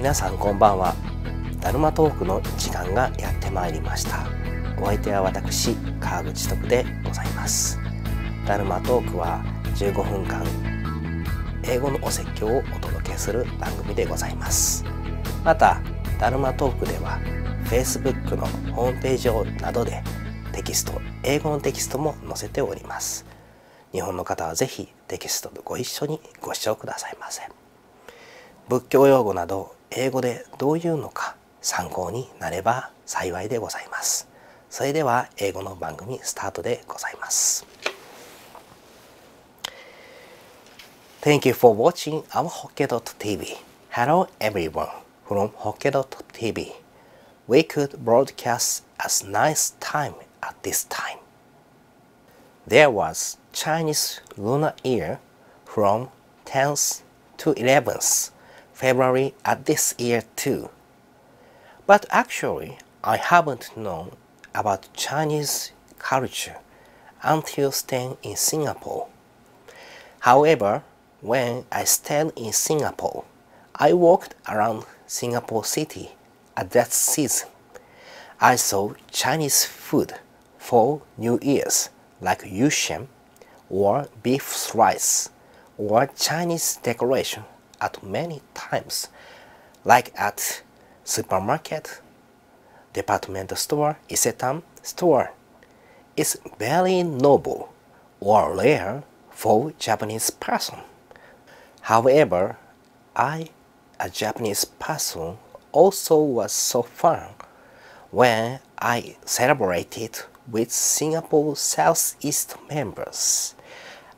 皆さんこんばんは。ダルマトークの時間がやってまいりました。お相手は私、川口智徳でございます。ダルマトークは15分間英語のお説教をお届けする番組でございます。またダルマトークでは Facebook のホームページなどでテキスト、英語のテキストも載せております。日本の方はぜひテキストとご一緒にご視聴くださいませ。仏教用語など英語でどういうのか参考になれば幸いでございます。それでは英語の番組スタートでございます。Thank you for watching our Hokke.tv. Hello everyone from Hokke.tv. We could broadcast a nice time at this time. There was Chinese lunar year from 10th to 11th February at this year too. But actually, I haven't known about Chinese culture until staying in Singapore. However, when I stayed in Singapore, I walked around Singapore City at that season. I saw Chinese food for New Year's like yusheng or beef slice or Chinese decoration at many times, like at supermarket, department store, etc. store. It's very noble or rare for Japanese person. However, I, a Japanese person, also was so fun when I celebrated with Singapore Southeast members.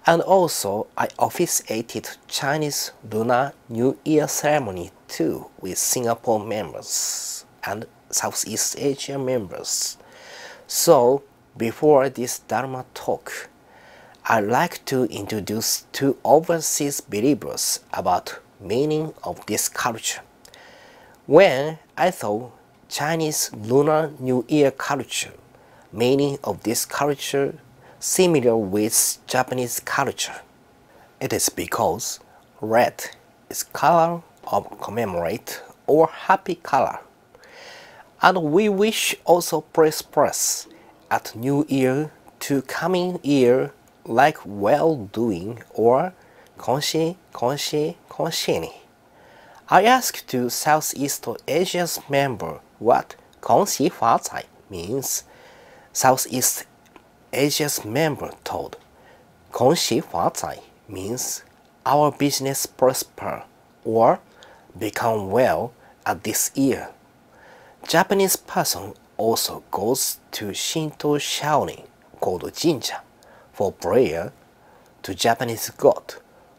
And also, I officiated Chinese Lunar New Year ceremony too with Singapore members and Southeast Asia members. So, before this Dharma talk, I'd like to introduce two overseas believers about meaning of this culture. When I thought Chinese Lunar New Year culture, meaning of this culture similar with Japanese culture, it is because red is color of commemorate or happy color, and we wish also prosperous at New Year to coming year like well-doing or konshi. I asked to Southeast Asia's member what konshi fazai means. Southeast Asia's member told, konshi fazai means our business prosper or become well at this year. Japanese person also goes to Shinto shaolin called jinja for prayer to Japanese god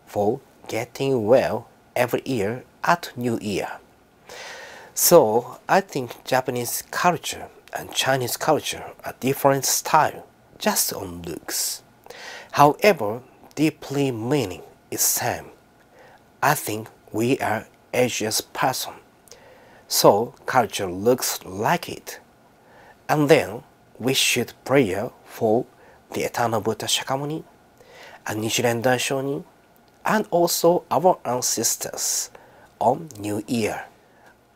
for getting well every year at New Year. So I think Japanese culture and Chinese culture are different style just on looks. However, deeply meaning is same. I think we are Asia's person, so culture looks like it. And then we should pray for the eternal Buddha Shakyamuni and Nichiren Daishonin and also our ancestors on New Year.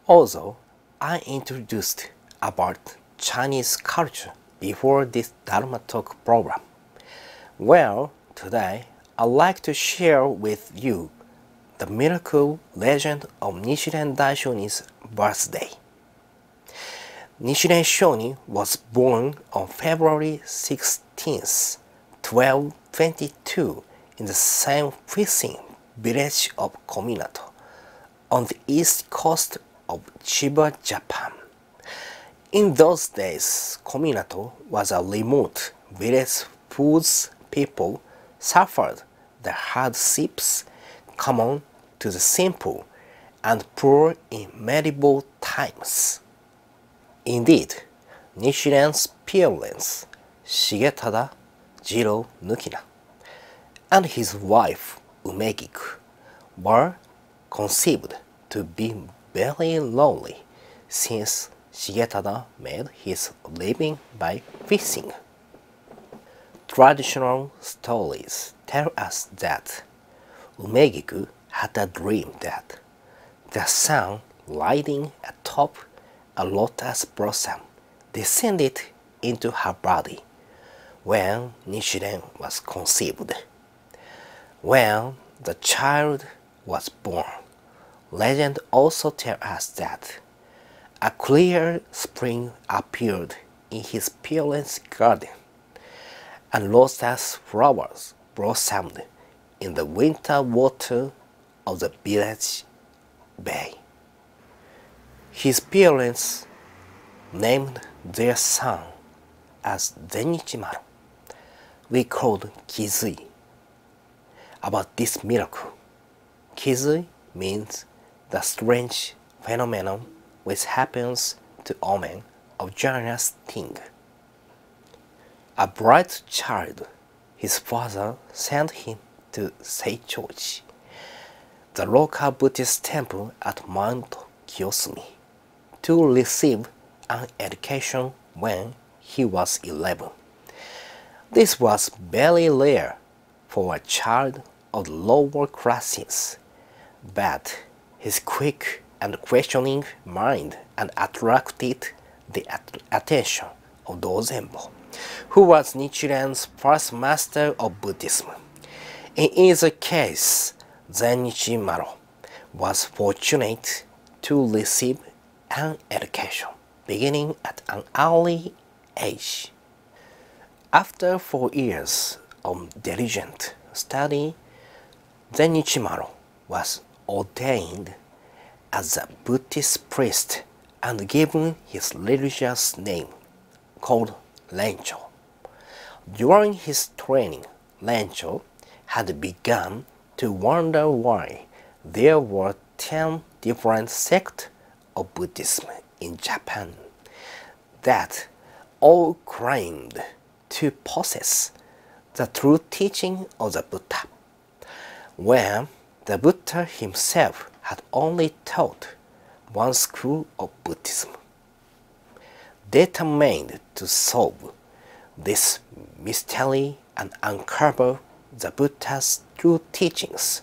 Also, I introduced about Chinese culture before this Dharma Talk program. Well, today I'd like to share with you the miracle legend of Nichiren Daishonin's birthday. Nichiren Shonin was born on February 16th, 1222 in the same fishing village of Kominato on the east coast of Chiba, Japan. In those days, Kominato was a remote village whose people suffered the hardships common to the simple and poor in medieval times. Indeed, Nichiren's parents, Shigetada Jiro Nukina, and his wife Umegiku were conceived to be very lonely since Shigetada made his living by fishing. Traditional stories tell us that Umegiku had a dream that the sun riding atop a lotus blossom, descended into her body when Nichiren was conceived. When the child was born, legend also tells us that a clear spring appeared in his parents' garden, and lotus flowers blossomed in the winter water of the village bay. His parents named their son as Zenichimaru. We called Kizui. About this miracle, Kizui means the strange phenomenon which happens to omen of joyous thing. A bright child, his father sent him to Seichoji, the local Buddhist temple at Mount Kiyosumi, to receive an education when he was 11. This was very rare for a child of the lower classes, but his quick and questioning mind attracted the attention of Dozenbo, who was Nichiren's first master of Buddhism. In either case, Zenichimaru was fortunate to receive an education beginning at an early age. After 4 years of diligent study, Zenichimaru was ordained as a Buddhist priest and given his religious name, called Rencho. During his training, Rencho had begun to wonder why there were 10 different sects of Buddhism in Japan that all claimed to possess the true teaching of the Buddha, when the Buddha himself had only taught one school of Buddhism. Determined to solve this mystery and uncover the Buddha's true teachings,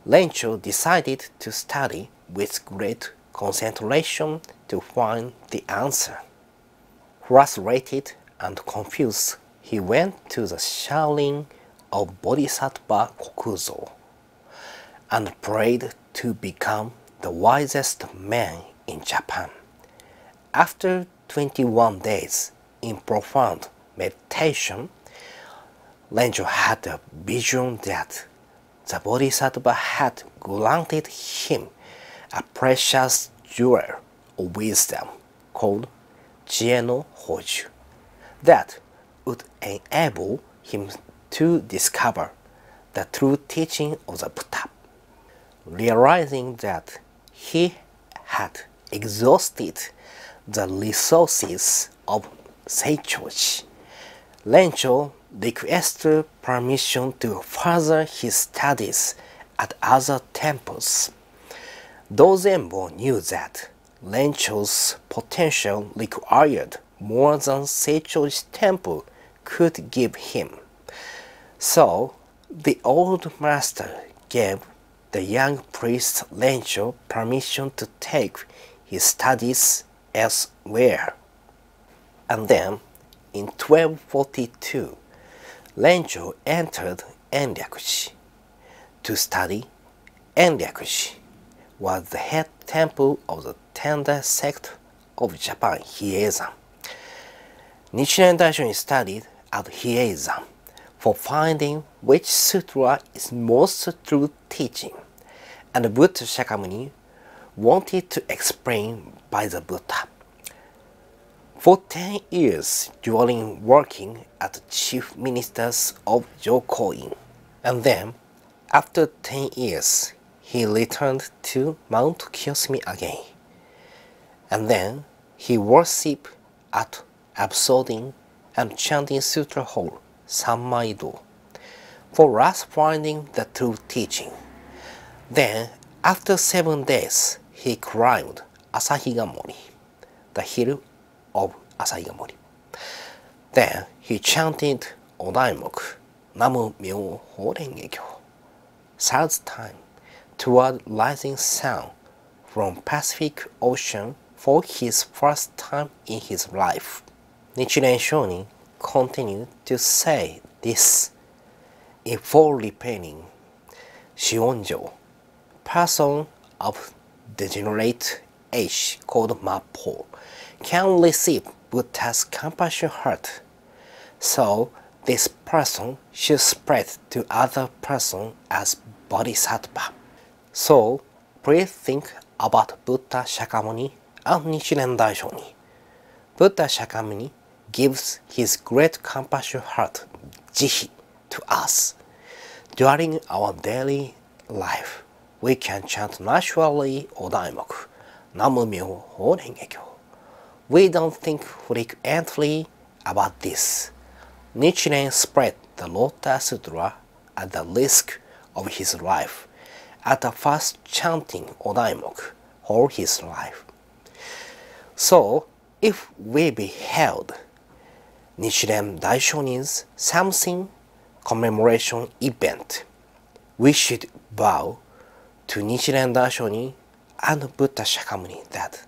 Rencho decided to study with great concentration to find the answer. Frustrated and confused, he went to the shrine of Bodhisattva Kokuzo and prayed to become the wisest man in Japan. After 21 days in profound meditation, Rencho had a vision that the Bodhisattva had granted him a precious jewel of wisdom called Chie no Hoju that would enable him to discover the true teaching of the Buddha. Realizing that he had exhausted the resources of Seichoji, Rencho requested permission to further his studies at other temples. Dozenbo knew that Rencho's potential required more than Seichoji's temple could give him. So the old master gave the young priest Rencho permission to take his studies elsewhere. And then, in 1242, Rencho entered Enryakuji. To study, Enryakuji was the head temple of the Tenda sect of Japan, Hieizan. Nichiren Daishonin studied at Hieizan for finding which sutra is most true teaching, and Buddha Shakyamuni wanted to explain by the Buddha. For 10 years during working as the chief ministers of Jokoin, and then after 10 years he returned to Mount Kiyosumi again, and then he worshipped at absorbing and chanting sutra hall Sanmai-do for thus finding the true teaching. Then, after 7 days, he climbed Asahigamori, the hill of Asahigamori. Then he chanted Odaimoku, Namu Myoho Renge Kyo, third time toward rising sun from Pacific Ocean for his first time in his life. Nichiren Shonin continued to say this in full repairing Shionjo, person of degenerate age called Mappo, can receive Buddha's compassion heart. So this person should spread to other person as bodhisattva. So please think about Buddha Shakyamuni and Nichiren Daishonin. Buddha Shakyamuni gives his great compassion heart, Jihi, to us. During our daily life, we can chant naturally Odaimoku, Namu Myoho Renge Kyo. We don't think frequently about this. Nichiren spread the Lotus Sutra at the risk of his life, at the first chanting Odaimoku all his life. So, if we beheld Nichiren Daishonin's something commemoration event, we should bow to Nichiren Daishonin and Buddha Shakyamuni that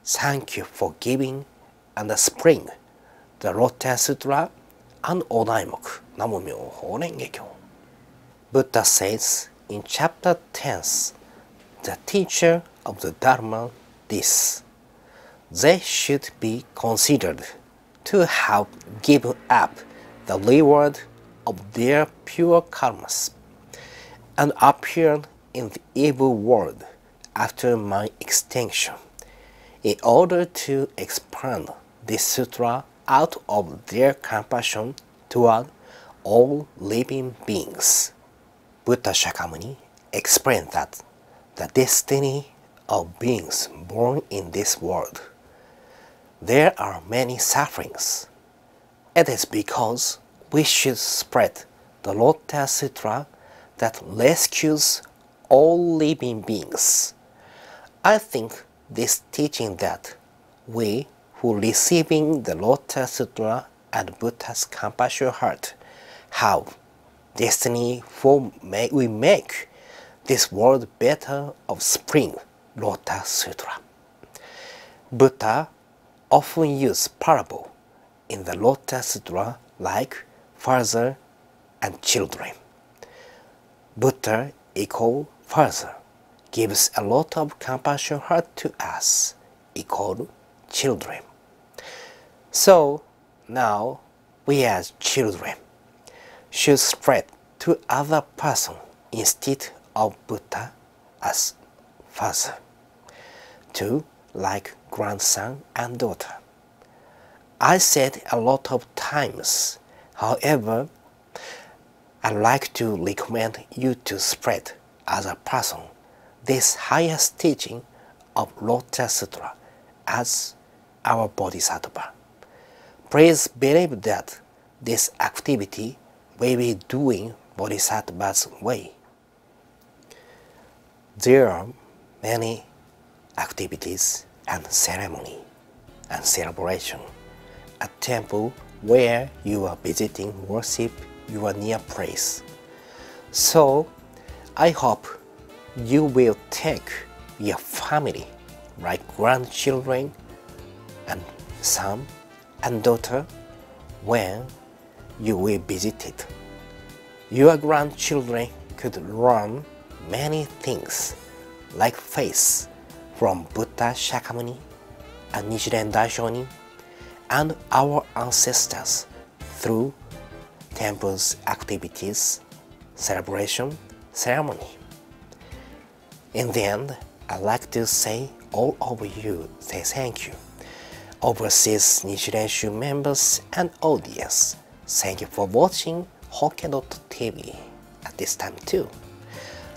thank you for giving and spreading the Lotus Sutra and Odaimoku Namu Myoho Renge Kyo. Buddha says in chapter 10, the teacher of the Dharma, this: they should be considered to have given up the reward of their pure karmas and appeared in the evil world after my extinction, in order to expand this sutra out of their compassion toward all living beings. Buddha Shakyamuni explained that the destiny of beings born in this world, there are many sufferings. It is because we should spread the Lotus Sutra that rescues all living beings. I think this teaching that we who receiving the Lotus Sutra and Buddha's compassion heart have destiny for we make this world better of spring Lotus Sutra. Buddha often uses parable in the Lotus Sutra like father and children. Buddha equal father gives a lot of compassion heart to us equal children. So now we as children should spread to other person instead of Buddha as father, to like grandson and daughter. I said a lot of times, however, I'd like to recommend you to spread as a person this highest teaching of Lotus Sutra as our Bodhisattva. Please believe that this activity will be doing Bodhisattva's way. There are many activities and ceremony and celebration at temple where you are visiting worship your near place. So I hope you will take your family like grandchildren and son and daughter when you will visit it. Your grandchildren could learn many things like faith from Buddha Shakyamuni and Nichiren Daishonin and our ancestors through temple's activities, celebration, ceremony. In the end, I'd like to say all of you say thank you. Overseas Nichiren Shu members and audience, thank you for watching Hokke.tv at this time too.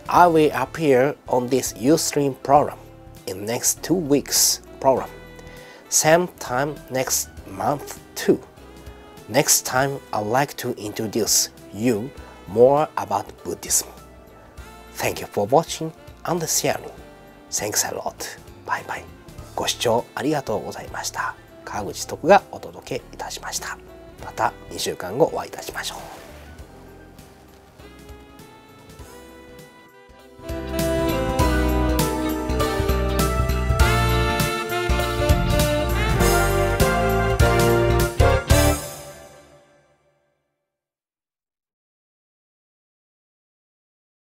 I will appear on this Ustream program in next 2 weeks program. Same time next month too. Next time I'd like to introduce you more about Buddhism. Thank you for watching and sharing. Thanks a lot. Bye bye. ご視聴ありがとうございました。川口徳がお届けいたしました。また2週間後お会いいたしましょう。